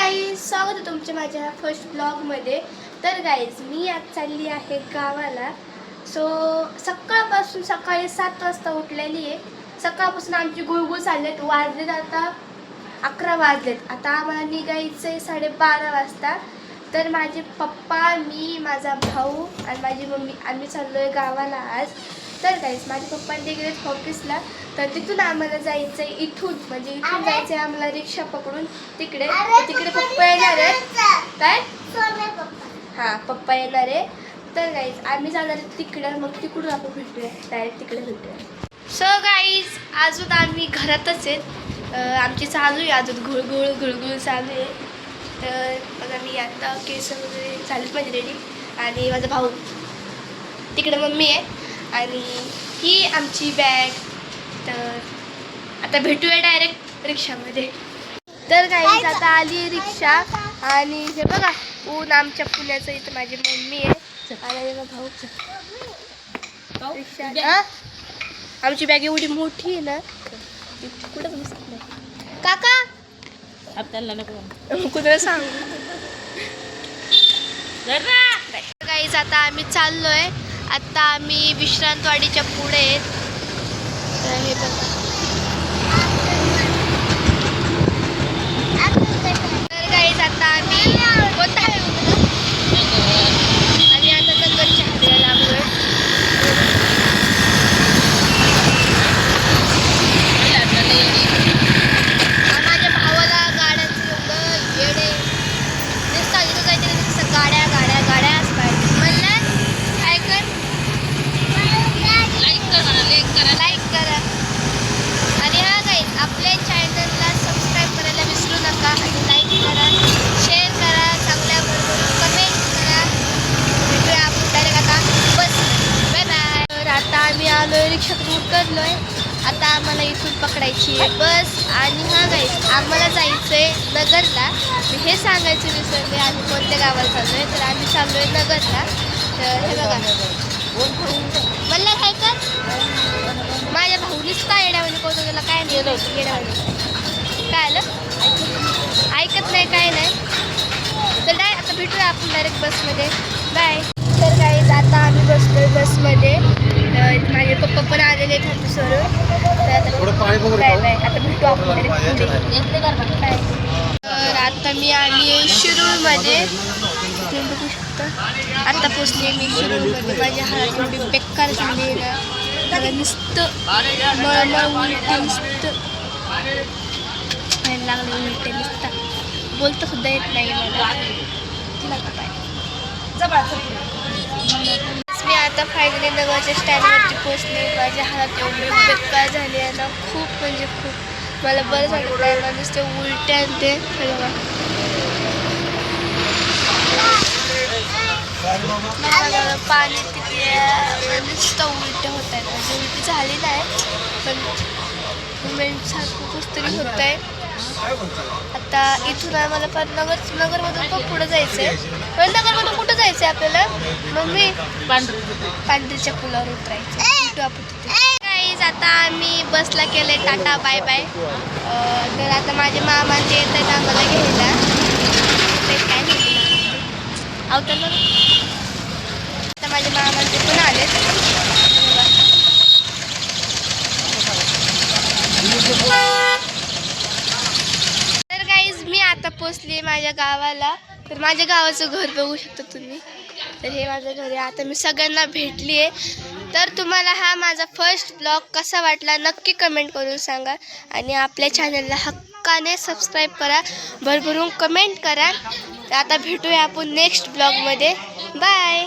Guys, स्वागत आहे तुमच्या माझ्या फर्स्ट ब्लॉगमध्ये. तर गाईज, मी आज चालली आहे गावाला. सकाळपासून सकाळी 7 वाजता उठलेली आहे. सकाळपासून आमची गुळगुळ चाललेत. वाजलेत आता 11 वाजलेत. आता आम्हाला निघायचं आहे 12:30 वाजता. तर माझे पप्पा, मी, माझा भाऊ आणि माझी मम्मी आम्ही चाललो आहे गावाला आज. तर गाईज, माझे पप्पा गेलेत ऑफिसला. तर तिथून आम्हाला जायचं आहे इथून जायचं आहे आम्हाला रिक्षा पकडून तिकडे. पप्पा येणार आहेत. काय हां, पप्पा येणार आहे. तर गाईज, आम्ही जाणार आहे तिकडं. मग तिकडून आपण भेटूया, डायरेक्ट तिकडे भेटूया. सो गाईज, अजून आम्ही घरातच आहेत. आमची चालू आहे अजून गुळगुळ चालू आहे. तर बघा, मी आता केस वगैरे चालत माझी रेडी. आणि माझा भाऊ तिकडे, मम्मी आहे आणि ही आमची बॅग. तर आता भेटूया डायरेक्ट रिक्षामध्ये. तर गाईज, आता आली रिक्षा आणि हे बघा ऊन आमच्या पुण्याचं. इथं माझी मम्मी आहे आणि भाऊ रिक्षा. आमची बॅग एवढी मोठी आहे ना, कुठं दिसत नाही. काका आपल्याला नको कुठं सांगू. गाईज, आता आम्ही चाललोय. आता आम्ही विश्रांतवाडीच्या पुढे आहेत. तर हे बघा. तर गाईज, आता आम्ही कोणता आहे आणि आता नगरच्या हवेला लागलोय. माझ्या भावाला गाड्यांचं एवढं येड आहे. नुसतं काहीतरी नुसतं गाड्या गाड्या गाड्या असतात. म्हणलं काय कर, लाईक करा. आणि हा गाईज, आपल्या चॅनलला सबस्क्राईब करायला विसरू नका. आणि लाईक करा, शेअर करा, चांगल्याबरोबर कमेंट करा. भेटूया आपण डायरेक्ट आता बस. Bye bye. तर आता आम्ही आलो, रिक्षातून उतरलो आहे. आता आम्हाला इथून पकडायची आहे बस. आणि हा गाईज, आम्हाला जायचं आहे नगरला. मी हे सांगायचं विसरले आम्ही कोणत्या गावाला चाललो आहे. तर आम्ही चाललो आहे नगरला. तर हे बघा, म्हणलं काय कर, माझ्या भाऊनीच काय येड्यामध्ये कोणतं त्याला काय नाही येड्यामध्ये काय आलं ऐकत नाही काय नाही. तर आता भेटूया आपण डायरेक्ट बसमध्ये. बाय. तर गाईज, आता आम्ही बसलोय बसमध्ये. माझे पप्पा पण आलेले आहेत ऑफिसवरून. तर बाय बाय. आता भेटू आपण डायरेक्ट. बाय. तर आता मी आली आहे शिरूरमध्ये. तुम्ही बघू शकता. आता पोचली मी शिरूरमध्ये. माझ्या हात एवढी बेकार झाली आहे ना, मला नुसतं मळमळ उलटे नुसतं व्हायला लागले. उलटे नुसतं बोलतं सुद्धा येत नाही मला. मी आता फायनली नगरच्या स्टँडवरती पोचले. माझ्या हातात एवढी बेकार झाली आहे ना, खूप म्हणजे खूप. मला बरं झालं नाही, मला नुसते उलट्या ते पाणी तिथे नुसतं उलट्या होत आहेत. म्हणजे उलटी झाली नाही, पण मुवमेंटसारखं कुछ तरी होत आहे. आता इथून आम्हाला पण नगरमधून पण पुढं जायचं आहे. पण नगरमधून कुठं जायचं आहे आपल्याला? मम्मी, पांढरीच्या पुलावर उतरायचं. भेटू आपण तिथे. गाईज, आता आम्ही बसला केलंय टाटा बाय बाय. तर आता माझे मामा ते येत आहेत आम्हाला घ्यायला. काय नाही अवतरलं. आता माझे मामा ते पण आलेत. तर गाईज, मी आता पोचली माझ्या गावाला. तर माझ्या गावाचं घर बघू शकता तुम्ही. तर हे माझं घर आहे. आता मी सगळ्यांना भेटली आहे. तर तुम्हाला हा माझा फर्स्ट ब्लॉग कसा वाटला नक्की कमेंट करून सांगा. आणि आपल्या चॅनलला हक्काने सबस्क्राईब करा, भरभरून कमेंट करा. आता भेटूया आपण नेक्स्ट ब्लॉगमध्ये. बाय.